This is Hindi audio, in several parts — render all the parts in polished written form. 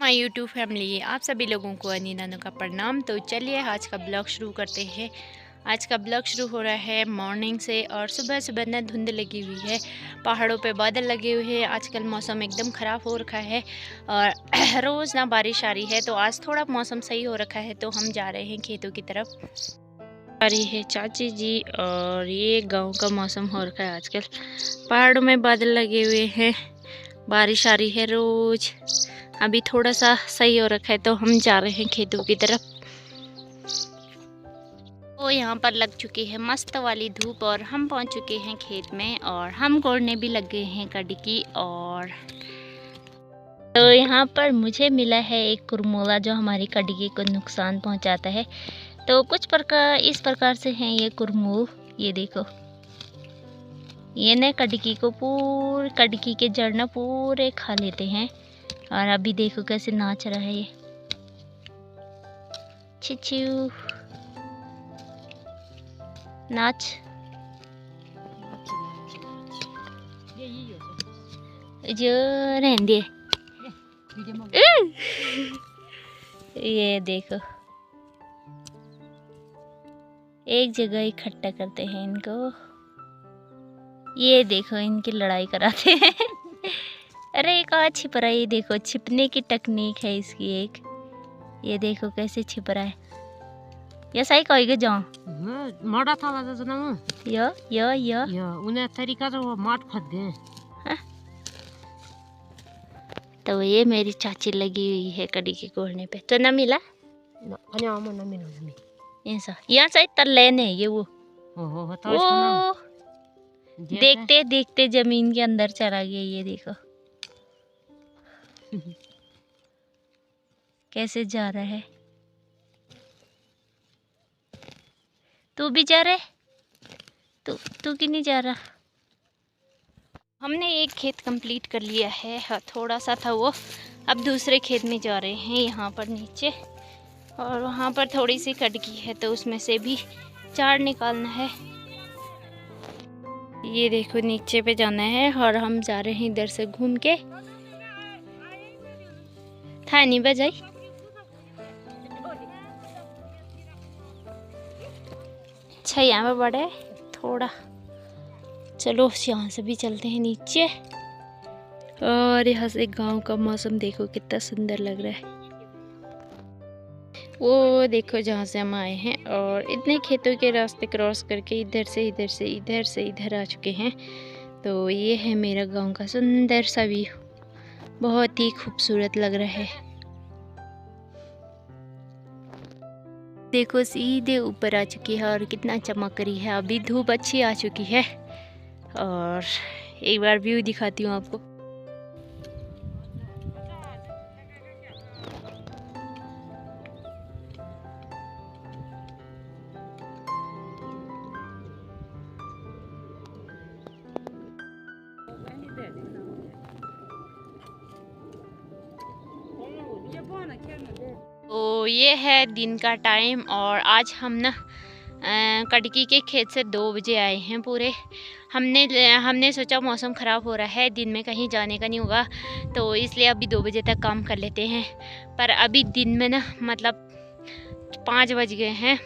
माय यूट्यूब फैमिली, आप सभी लोगों को अनी नानू का प्रणाम। तो चलिए आज का ब्लॉग शुरू करते हैं। आज का ब्लॉग शुरू हो रहा है मॉर्निंग से और सुबह सुबह ना धुंध लगी हुई है, पहाड़ों पे बादल लगे हुए हैं। आजकल मौसम एकदम ख़राब हो रखा है और रोज़ ना बारिश आ रही है। तो आज थोड़ा मौसम सही हो रखा है तो हम जा रहे हैं खेतों की तरफ। आ रही है चाची जी और ये गाँव का मौसम हो रखा है। आजकल पहाड़ों में बादल लगे हुए हैं, बारिश आ रही है रोज़। अभी थोड़ा सा सही हो रखा है तो हम जा रहे हैं खेतों की तरफ। तो यहाँ पर लग चुकी है मस्त वाली धूप और हम पहुँच चुके हैं खेत में और हम कोड़ने भी लग गए हैं कड़ी की। और तो यहाँ पर मुझे मिला है एक कुरमोला जो हमारी कड़ी को नुकसान पहुँचाता है। तो कुछ प्रकार इस प्रकार से हैं ये कुरमूल। ये देखो, ये न कड़की को पूरे कड़की के जड़ ना पूरे खा लेते हैं। और अभी देखो कैसे नाच रहा है ये चिचू, नाच। जो रहने ये देखो, एक जगह इकट्ठा करते हैं इनको। ये देखो इनकी लड़ाई कराते हैं। अरे कहाँ छिप रहा है, ये देखो छिपने की टेक्निक है इसकी एक। ये देखो कैसे छिप रहा है। ये सही कहेगा जाओ माड़ा था वाला जना यो उन्हें तरीका तो वो माट खद दे। तो ये मेरी चाची लगी हुई है कड़ी के कोड़ने पे। तो ना मिला ना मिलो ऐसा यहाँ से तल्ले ने ये वो देखते देखते जमीन के अंदर चला गया। ये देखो कैसे जा रहा है। तू भी जा रहा है? तू क्यों नहीं जा रहा? हमने एक खेत कंप्लीट कर लिया है, थोड़ा सा था वो। अब दूसरे खेत में जा रहे हैं यहाँ पर नीचे, और वहाँ पर थोड़ी सी कटकी है तो उसमें से भी चार निकालना है। ये देखो नीचे पे जाना है और हम जा रहे हैं इधर से घूम के। था नहीं बजाई अच्छा यहाँ पे बड़े थोड़ा। चलो यहाँ से भी चलते हैं नीचे। और यहाँ से गांव का मौसम देखो कितना सुंदर लग रहा है। वो देखो जहाँ से हम आए हैं और इतने खेतों के रास्ते क्रॉस करके इधर से इधर आ चुके हैं। तो ये है मेरा गांव का सुंदर सा व्यू, बहुत ही खूबसूरत लग रहा है। देखो सीधे ऊपर आ चुकी है और कितना चमक रही है। अभी धूप अच्छी आ चुकी है और एक बार व्यू दिखाती हूँ आपको। तो ये है दिन का टाइम और आज हम ना कड़की के खेत से 2 बजे आए हैं पूरे। हमने सोचा मौसम ख़राब हो रहा है, दिन में कहीं जाने का नहीं होगा, तो इसलिए अभी 2 बजे तक काम कर लेते हैं। पर अभी दिन में ना मतलब 5 बज गए हैं,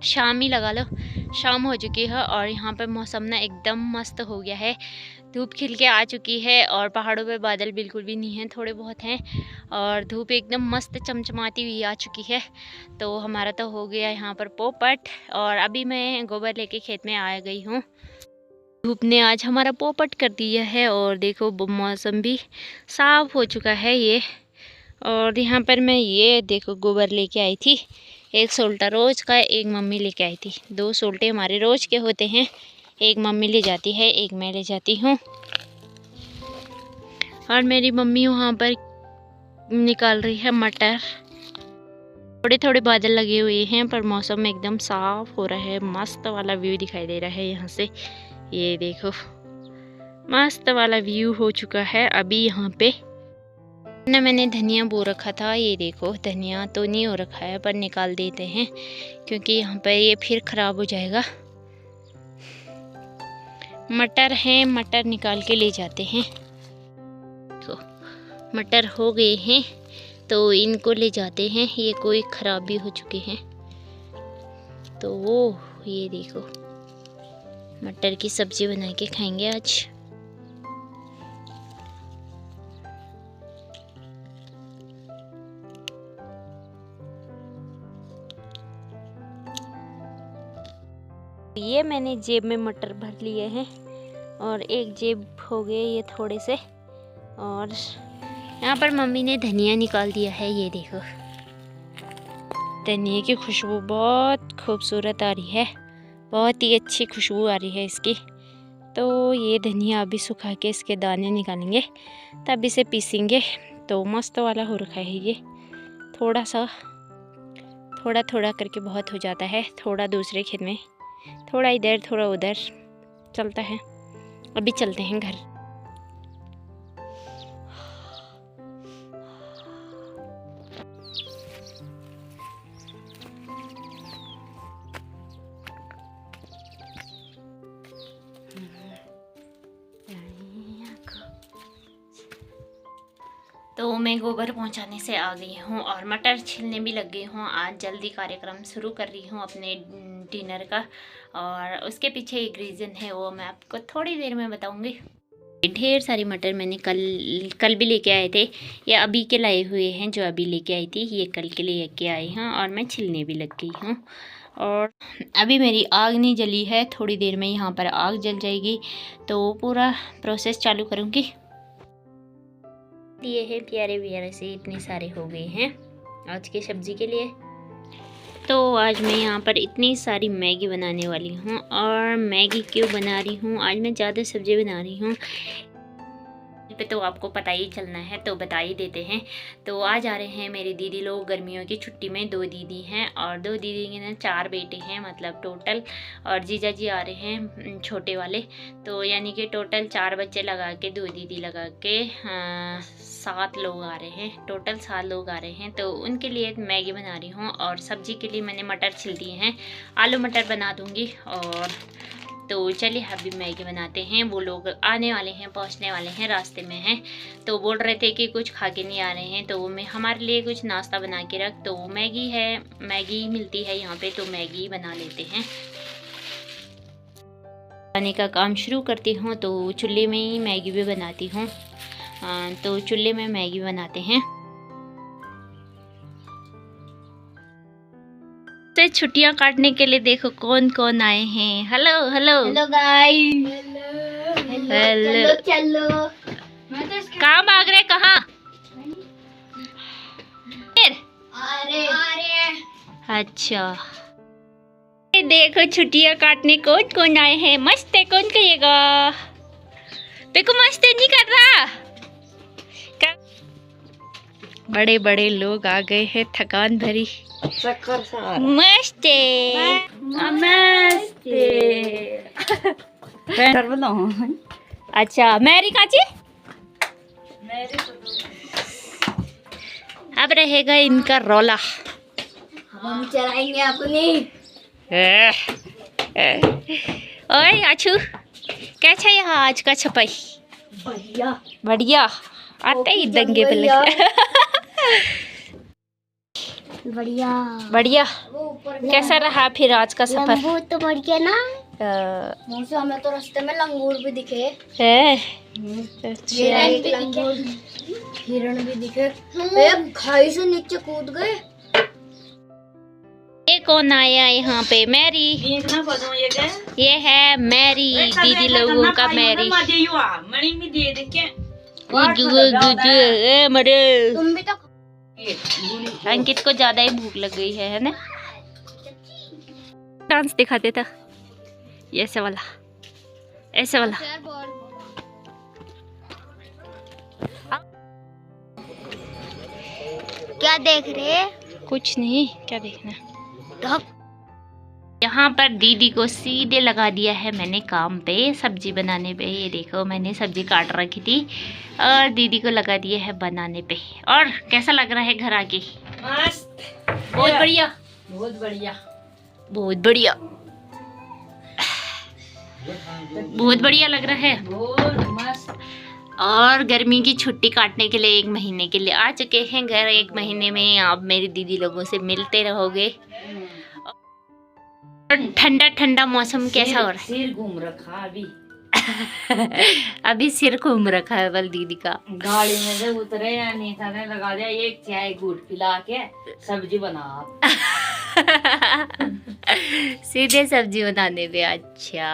शाम ही लगा लो, शाम हो चुकी है। और यहाँ पर मौसम ना एकदम मस्त हो गया है, धूप खिल के आ चुकी है और पहाड़ों पे बादल बिल्कुल भी नहीं हैं, थोड़े बहुत हैं और धूप एकदम मस्त चमचमाती हुई आ चुकी है। तो हमारा तो हो गया यहाँ पर पोपट और अभी मैं गोबर लेके खेत में आ गई हूँ। धूप ने आज हमारा पोपट कर दिया है और देखो मौसम भी साफ हो चुका है ये। और यहाँ पर मैं ये देखो गोबर लेके आई थी, एक सोल्टा रोज़ का, एक मम्मी लेके आई थी। 2 सोल्टे हमारे रोज़ के होते हैं, एक मम्मी ले जाती है, एक मैं ले जाती हूँ। और मेरी मम्मी वहाँ पर निकाल रही है मटर। थोड़े थोड़े बादल लगे हुए हैं पर मौसम एकदम साफ हो रहा है, मस्त वाला व्यू दिखाई दे रहा है यहाँ से। ये देखो मस्त वाला व्यू हो चुका है। अभी यहाँ पे ना मैंने धनिया बो रखा था, ये देखो धनिया तो नहीं हो रखा है पर निकाल देते हैं क्योंकि यहाँ पर ये फिर ख़राब हो जाएगा। मटर हैं, मटर निकाल के ले जाते हैं। तो मटर हो गए हैं तो इनको ले जाते हैं। ये कोई ख़राब भी हो चुके हैं। तो वो ये देखो, मटर की सब्ज़ी बना के खाएंगे आज। ये मैंने जेब में मटर भर लिए हैं और एक जेब हो गए ये थोड़े से। और यहाँ पर मम्मी ने धनिया निकाल दिया है। ये देखो, धनिया की खुशबू बहुत खूबसूरत आ रही है, बहुत ही अच्छी खुशबू आ रही है इसकी। तो ये धनिया अभी सुखा के इसके दाने निकालेंगे, तब इसे पीसेंगे। तो मस्त वाला हो रखा है ये। थोड़ा सा थोड़ा थोड़ा करके बहुत हो जाता है। थोड़ा दूसरे खेत में, थोड़ा इधर थोड़ा उधर चलता है। अभी चलते हैं घर। तो मैं गोबर पहुंचाने से आ गई हूँ और मटर छिलने भी लग गई हूँ। आज जल्दी कार्यक्रम शुरू कर रही हूँ अपने डिनर का, और उसके पीछे एक रीज़न है, वो मैं आपको थोड़ी देर में बताऊँगी। ढेर सारी मटर मैंने कल भी लेके आए थे। ये अभी के लाए हुए हैं, जो अभी लेके आई थी, ये कल के लिए लेके आई हूँ और मैं छिलने भी लग गई हूँ। और अभी मेरी आग नहीं जली है, थोड़ी देर में यहाँ पर आग जल जाएगी तो पूरा प्रोसेस चालू करूँगी। ये है प्यारे प्यारे से इतने सारे हो गए हैं आज की सब्ज़ी के लिए। तो आज मैं यहाँ पर इतनी सारी मैगी बनाने वाली हूँ। और मैगी क्यों बना रही हूँ, आज मैं ज़्यादा सब्ज़ी बना रही हूँ पे तो आपको पता ही चलना है, तो बता ही देते हैं। तो आज आ रहे हैं मेरे दीदी लोग गर्मियों की छुट्टी में। 2 दीदी हैं और 2 दीदी के ना 4 बेटे हैं, मतलब टोटल। और जीजा जी आ रहे हैं छोटे वाले। तो यानी कि टोटल 4 बच्चे लगा के 2 दीदी लगा के 7 लोग आ रहे हैं। टोटल 7 लोग आ रहे हैं। तो उनके लिए मैगी बना रही हूँ। और सब्ज़ी के लिए मैंने मटर छिल दिए हैं, आलू मटर बना दूँगी। और तो चलिए अभी मैगी बनाते हैं। वो लोग आने वाले हैं, पहुंचने वाले हैं, रास्ते में हैं। तो बोल रहे थे कि कुछ खा के नहीं आ रहे हैं, तो मैं हमारे लिए कुछ नाश्ता बना के रख। तो मैगी है, मैगी मिलती है यहाँ पे, तो मैगी बना लेते हैं। बनाने का काम शुरू करती हूँ। तो चूल्हे में ही मैगी भी बनाती हूँ। तो चूल्हे में मैगी बनाते हैं। से छुट्टियां काटने के लिए देखो कौन कौन आए हैं। Hello hello hello guys. Hello चलो कहाँ भाग रहे, कहाँ? अच्छा, देखो छुट्टियां काटने कौन कौन आए हैं। मस्त है, कौन कहेगा? देखो मस्त नहीं कर रहा। बड़े बड़े लोग आ गए हैं, थकान भरी। मस्ते नमस्ते। अच्छा मैरी काची, अब रहेगा इनका रौला। हम चलाएंगे अपनी। ओए आछू, कैसा यहाँ आज का छपाई? बढ़िया बढ़िया। आते ही दंगे पे लगे। बढ़िया बढ़िया। कैसा रहा फिर आज का सफर? लंगूर तो बढ़िया ना। मौसम हमें तो रास्ते में लंगूर भी दिखे है। हिरण भी दिखे। एक खाई से नीचे कूद गए। ये कौन आया यहाँ पे? मैरी। ये है मैरी, दीदी लोगों का मैरी। तुम भी तो। अंकित को ज्यादा ही भूख लग गई है ना? डांस दिखाते था, ये ऐसे वाला, ऐसे वाला। क्या देख रहे? कुछ नहीं, क्या देखना। यहाँ पर दीदी को सीधे लगा दिया है मैंने काम पे, सब्जी बनाने पे। ये देखो मैंने सब्जी काट रखी थी और दीदी को लगा दिया है बनाने पे। और कैसा लग रहा है घर आके? मस्त, बहुत बढ़िया, बहुत बढ़िया, बहुत बढ़िया, बहुत बढ़िया लग रहा है। बहुत मस्त। और गर्मी की छुट्टी काटने के लिए 1 महीने के लिए आ चुके हैं घर। 1 महीने में आप मेरी दीदी लोगों से मिलते रहोगे। और ठंडा ठंडा मौसम कैसा हो रहा है? सिर घूम रखा अभी। अभी सिर घूम रखा है बल दीदी का। गाड़ी में से उतरे या नहीं था ने लगा दिया एक चाय घूट पिला के सब्जी बना आप। सीधे सब्जी बनाने पे। अच्छा,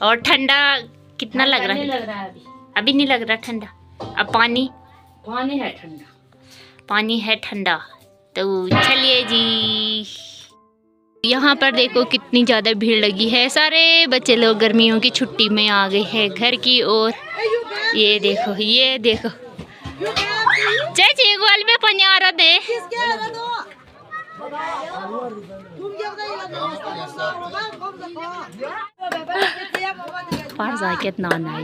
और ठंडा कितना लग रहा है? लग रहा है अभी नहीं लग रहा ठंडा। अब पानी है ठंडा, पानी है ठंडा। तो चलिए जी, यहाँ पर देखो कितनी ज़्यादा भीड़ लगी है। सारे बच्चे लोग गर्मियों की छुट्टी में आ गए हैं घर की ओर। ये देखो, ये देखो चाची ग्वाल में पानी आ रहा है। पास आके नहाना है।